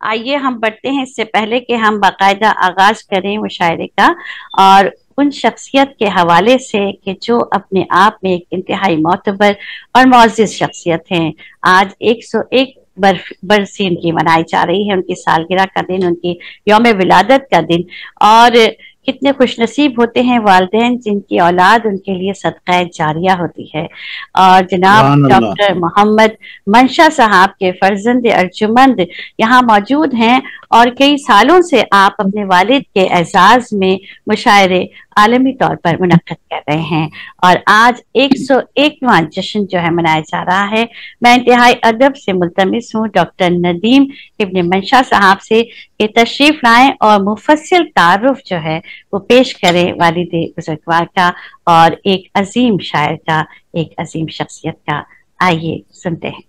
آئیے ہم بڑھتے ہیں، اس سے پہلے کہ ہم باقاعدہ آغاز کریں مشاعرے کا، اور ان شخصیت کے حوالے سے کہ جو اپنے آپ میں ایک انتہائی معتبر اور معزز شخصیت ہیں۔ آج 101 برسی ان کی منائی جا رہی ہے، ان کی سالگرہ کا دن، ان کی یوم ولادت کا دن، اور کتنے خوش نصیب ہوتے ہیں والدین جن کی اولاد ان کے لیے صدقہ جاریہ ہوتی ہے۔ اور جناب ڈاکٹر محمد منشا صاحب کے فرزند ارجمند یہاں موجود ہیں، اور کئی سالوں سے آپ اپنے والد کے اعزاز میں مشاعرے عالمی طور پر منعقد کر رہے ہیں، اور آج 101واں جشن جو ہے منایا جا رہا ہے۔ میں انتہائی ادب سے ملتمس ہوں ڈاکٹر ندیم ابن منشا صاحب سے کہ تشریف لائیں اور مفصل تعارف جو ہے وہ پیش کریں والد بزرگوار کا اور ایک عظیم شاعر کا، ایک عظیم شخصیت کا۔ آئیے سنتے ہیں۔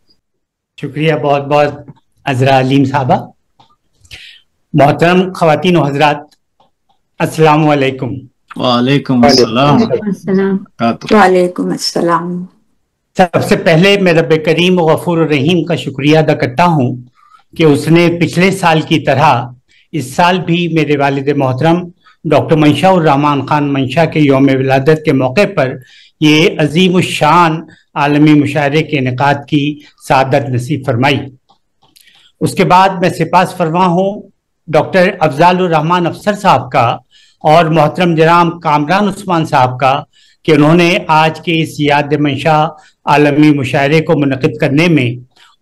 شکریہ بہت بہت عذرا علیم صاحبہ۔ محترم خواتین و حضرات، السلام علیکم۔ وعلیکم السلام۔ وعلیکم السلام۔ سب سے پہلے میں رب کریم و غفور الرحیم کا شکریہ ادا کرتا ہوں کہ اس نے پچھلے سال کی طرح اس سال بھی میرے والد محترم ڈاکٹر منشا الرحمان خان منشا کے یوم ولادت کے موقع پر یہ عظیم الشان عالمی مشاعرے کے انعقاد کی سعادت نصیب فرمائی۔ اس کے بعد میں سپاس فرما ہوں ڈاکٹر افضال الرحمان افسر صاحب کا اور محترم جناب کامران عثمان صاحب کا کہ انہوں نے آج کے اس یاد منشا عالمی مشاعرے کو منعقد کرنے میں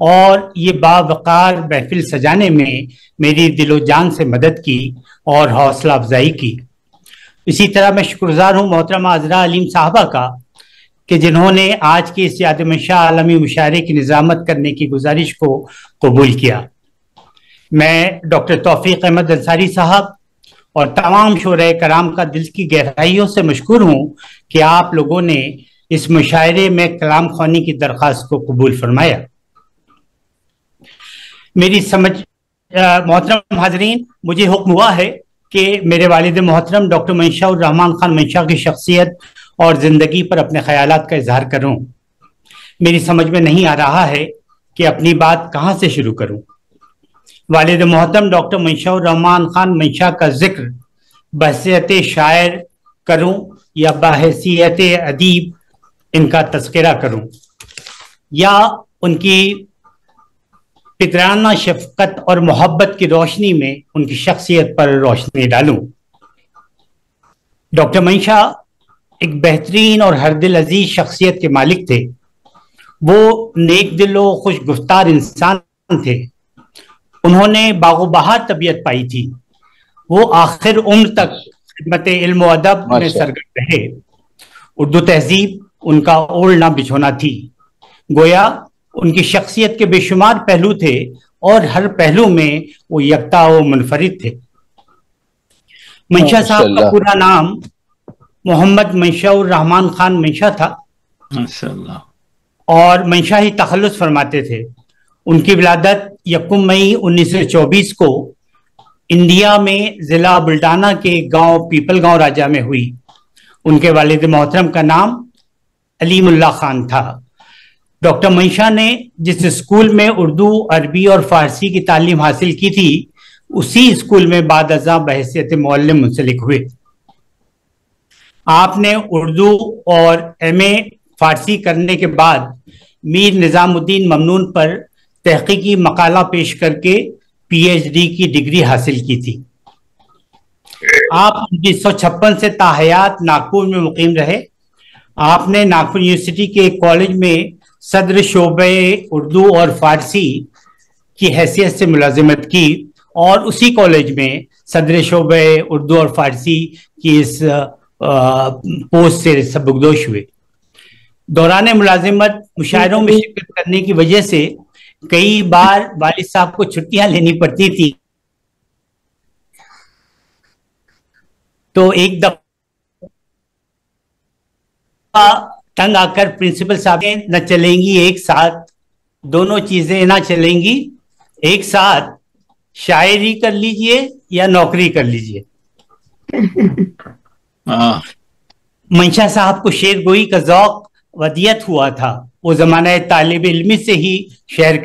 اور یہ باوقار محفل سجانے میں میری دل و جان سے مدد کی اور حوصلہ افزائی کی۔ اسی طرح میں شکرگزار ہوں محترمہ عذرا علیم صاحبہ کا کہ جنہوں نے آج کے اس یاد منشا عالمی مشاعرے کی نظامت کرنے کی گزارش کو قبول کیا۔ میں ڈاکٹر توفیق احمد انصاری صاحب اور تمام شعراء کرام کا دل کی گہرائیوں سے مشکور ہوں کہ آپ لوگوں نے اس مشاعرے میں کلام خوانی کی درخواست کو قبول فرمایا۔ میری سمجھ محترم حاضرین، مجھے حکم ہوا ہے کہ میرے والد محترم ڈاکٹر منشا الرحمان خان منشا کی شخصیت اور زندگی پر اپنے خیالات کا اظہار کروں۔ میری سمجھ میں نہیں آ رہا ہے کہ اپنی بات کہاں سے شروع کروں۔ والد محترم ڈاکٹر منشا الرحمان خان منشا کا ذکر بحیثیت شاعر کروں یا بحیثیت ادیب ان کا تذکرہ کروں، یا ان کی پدرانہ شفقت اور محبت کی روشنی میں ان کی شخصیت پر روشنی ڈالوں۔ ڈاکٹر منشا ایک بہترین اور ہر دل عزیز شخصیت کے مالک تھے۔ وہ نیک دل و خوش گفتار انسان تھے۔ انہوں نے باغ و بہار طبیعت پائی تھی۔ وہ آخر عمر تک خدمت علم و ادب میں سرگرم رہے۔ اردو تہذیب ان کا اوڑھنا بچھونا تھی۔ گویا ان کی شخصیت کے بے شمار پہلو تھے اور ہر پہلو میں وہ یکتا و منفرد تھے۔ منشا صاحب کا پورا نام محمد منشا الرحمان خان منشا تھا اور منشا ہی تخلص فرماتے تھے۔ ان کی ولادت 1 مئی 1924 کو انڈیا میں ضلع بلڈانہ کے گاؤں پیپل گاؤں راجہ میں ہوئی۔ ان کے والد محترم کا نام علیم اللہ خان تھا۔ ڈاکٹر منشا نے جس اسکول میں اردو، عربی اور فارسی کی تعلیم حاصل کی تھی، اسی اسکول میں بعد ازاں بحیثیت معلم منسلک ہوئے۔ آپ نے اردو اور ایم.اے. فارسی کرنے کے بعد میر نظام الدین ممنون پر تحقیقی مقالہ پیش کر کے پی ایچ ڈی کی ڈگری حاصل کی تھی۔ آپ 1956 سے تاحیات ناگپور میں مقیم رہے۔ آپ نے ناگپور یونیورسٹی کے ایک کالج میں صدر شعبہ اردو اور فارسی کی حیثیت سے ملازمت کی اور اسی کالج میں صدر شعبہ اردو اور فارسی کی اس پوسٹ سے سبکدوش ہوئے۔ دوران ملازمت مشاعروں میں شرکت کرنے کی وجہ سے کئی بار والد صاحب کو چھٹیاں لینی پڑتی تھی، تو ایک دفعہ تنگ آ کر پرنسپل صاحب نے نہ چلیں گی ایک ساتھ، دونوں چیزیں نہ چلیں گی ایک ساتھ، شاعری کر لیجئے یا نوکری کر لیجئے۔ منشا صاحب کو شعر گوئی کا ذوق ودیت ہوا تھا۔ وہ زمانہ طالب علمی سے ہی شعر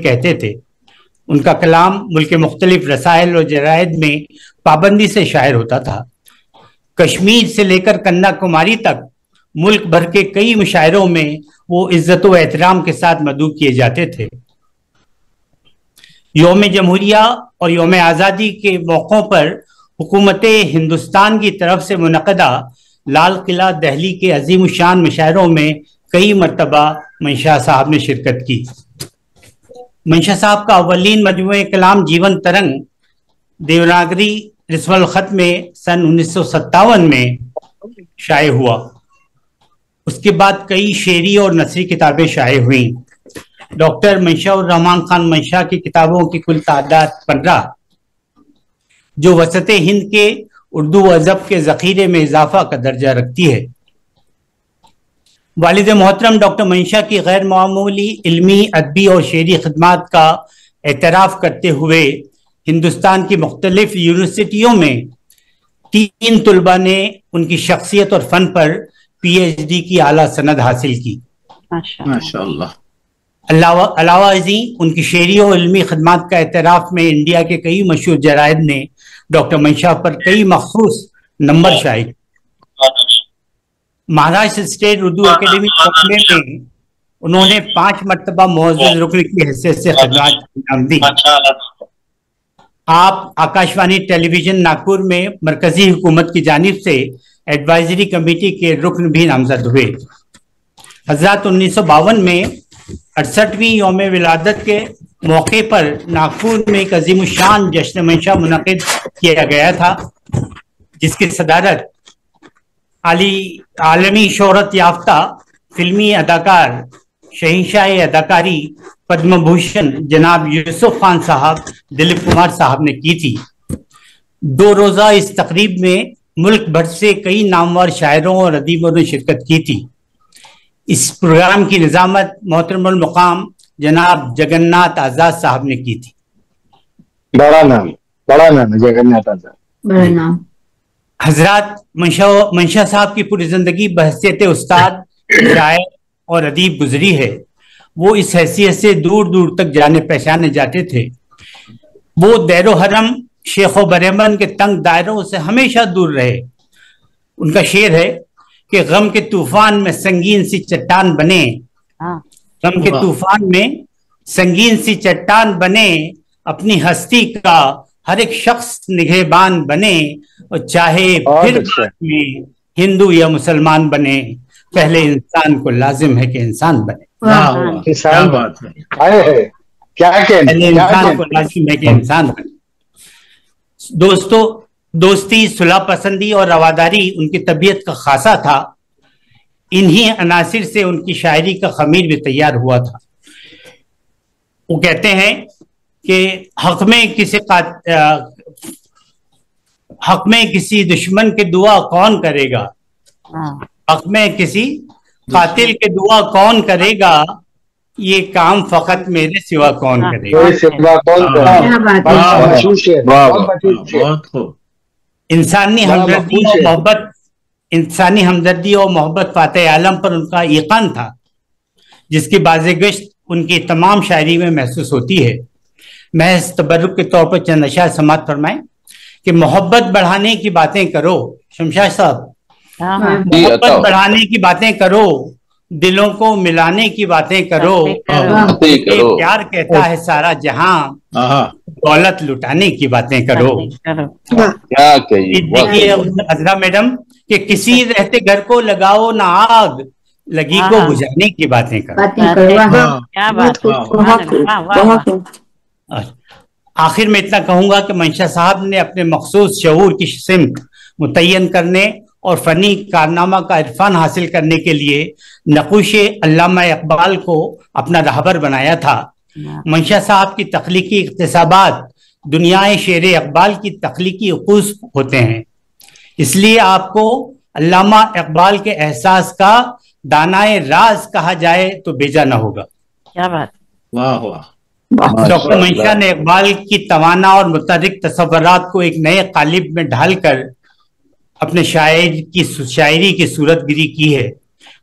کہتے تھے۔ ان کا کلام ملک کے مختلف رسائل اور جرائد میں پابندی سے شائع ہوتا تھا۔ کشمیر سے لے کر کنیا کماری تک ملک بھر کے کئی مشاعروں میں وہ عزت و احترام کے ساتھ مدعو کیے جاتے تھے۔ یوم جمہوریہ اور یوم آزادی کے موقعوں پر حکومت ہندوستان کی طرف سے منعقدہ لال قلعہ دہلی کے عظیم الشان مشاعروں میں کئی مرتبہ منشا صاحب نے شرکت کی۔ منشا صاحب کا اولین مجموعہ کلام جیون ترنگ دیوناگری رسم الخط میں سن 1957 میں شائع ہوا۔ اس کے بعد کئی شعری اور نثری کتابیں شائع ہوئیں۔ ڈاکٹر منشاء الرحمان خان منشا کی کتابوں کی کل تعداد 15، جو وسط ہند کے اردو ادب کے ذخیرے میں اضافہ کا درجہ رکھتی ہے۔ والد محترم ڈاکٹر منشا کی غیر معمولی علمی، ادبی اور شعری خدمات کا اعتراف کرتے ہوئے ہندوستان کی مختلف یونیورسٹیوں میں 3 طلباء نے ان کی شخصیت اور فن پر PhD کی اعلیٰ سند حاصل کی۔ ماشاءاللہ۔ علاوہ ازیں ان کی شعری و علمی خدمات کا اعتراف میں انڈیا کے کئی مشہور جرائد نے ڈاکٹر منشا پر کئی مخصوص نمبر شائع کیے۔ مہاراشٹر اسٹیٹ اردو اکیڈمی میں انہوں نے 5 مرتبہ معزز رکن کی حیثیت سے خدمات انجام دی۔ آپ آکاشوانی ٹیلی ویژن ناگپور میں مرکزی حکومت کی جانب سے ایڈوائزری کمیٹی کے رکن بھی نامزد ہوئے۔ حضرات 1952 میں 68ویں یوم ولادت کے موقع پر ناگپور میں ایک عظیم الشان جشن منشا منعقد کیا گیا تھا، جس کی صدارت عالمی شہرت یافتہ فلمی اداکار، شہنشاہ اداکاری پدم بھوشن جناب یوسف خان صاحب دلیپ کمار صاحب نے کی تھی۔ 2 روزہ اس تقریب میں ملک بھر سے کئی نامور شاعروں اور ادیبوں نے شرکت کی تھی۔ اس پروگرام کی نظامت محترم المقام جناب جگناتھ آزاد صاحب نے کی تھی۔ بڑا نام ہے جگناتھ آزاد، بڑا نام۔ حضرات منشا صاحب کی پوری زندگی بحیثیت استاد، شاعر اور ادیب گزری ہے۔ وہ اس حیثیت سے دور دور تک جانے پہچانے جاتے تھے۔ وہ دیر و حرم، شیخ و برہمن کے تنگ دائروں سے ہمیشہ دور رہے۔ ان کا شعر ہے کہ غم کے طوفان میں سنگین سی چٹان بنے، غم کے طوفان میں سنگین سی چٹان بنے، اپنی ہستی کا ہر ایک شخص نگہبان بنے، اور چاہے پھر بعد میں ہندو یا مسلمان بنے، پہلے انسان کو لازم ہے کہ انسان بنے۔ انسان بات ہے، کیا کہنے، پہلے انسان کو لازم ہے کہ انسان بنے۔ دوستی، صلح پسندی اور رواداری ان کی طبیعت کا خاصہ تھا۔ انہی عناصر سے ان کی شاعری کا خمیر بھی تیار ہوا تھا۔ وہ کہتے ہیں کہ حق میں کسی دشمن کے دعا کون کرے گا، حق میں کسی قاتل کے دعا کون کرے گا، یہ کام فقط میرے سوا کون کرے گا۔ انسانی ہمدردی اور محبت فاتح عالم پر ان کا یقین تھا، جس کی بازگشت ان کی تمام شاعری میں محسوس ہوتی ہے۔ محض تبرک کے طور پر چند اشعار سماعت فرمائیں کہ محبت بڑھانے کی باتیں کرو، شمشاد صاحب، محبت بڑھانے کی باتیں کرو، دلوں کو ملانے کی باتیں کرو، پیار کہتا ہے سارا جہاں، دولت لٹانے کی باتیں کرو۔ دیکھیے عذرا میڈم کہ کسی رہتے گھر کو لگاؤ نہ آگ، لگی کو بجھانے کی باتیں کرو۔ آخر میں اتنا کہوں گا کہ منشا صاحب نے اپنے مخصوص شعور کی سمت متعین کرنے اور فنی کارنامہ کا عرفان حاصل کرنے کے لیے نقوش علامہ اقبال کو اپنا رہبر بنایا تھا۔ منشا صاحب کی تخلیقی اقتصابات دنیائے شعر اقبال کی تخلیقی عقوس ہوتے ہیں، اس لیے آپ کو علامہ اقبال کے احساس کا دانائے راز کہا جائے تو بیجا نہ ہوگا۔ کیا بات، واہ واہ۔ ڈاکٹر منشا نے اقبال کی توانا اور متحرک تصورات کو ایک نئے قالب میں ڈھال کر اپنے شاعری کی صورت گری کی ہے۔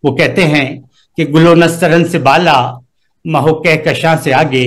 وہ کہتے ہیں کہ گل و نسترن سے بالا، مہو کہکشاں سے آگے،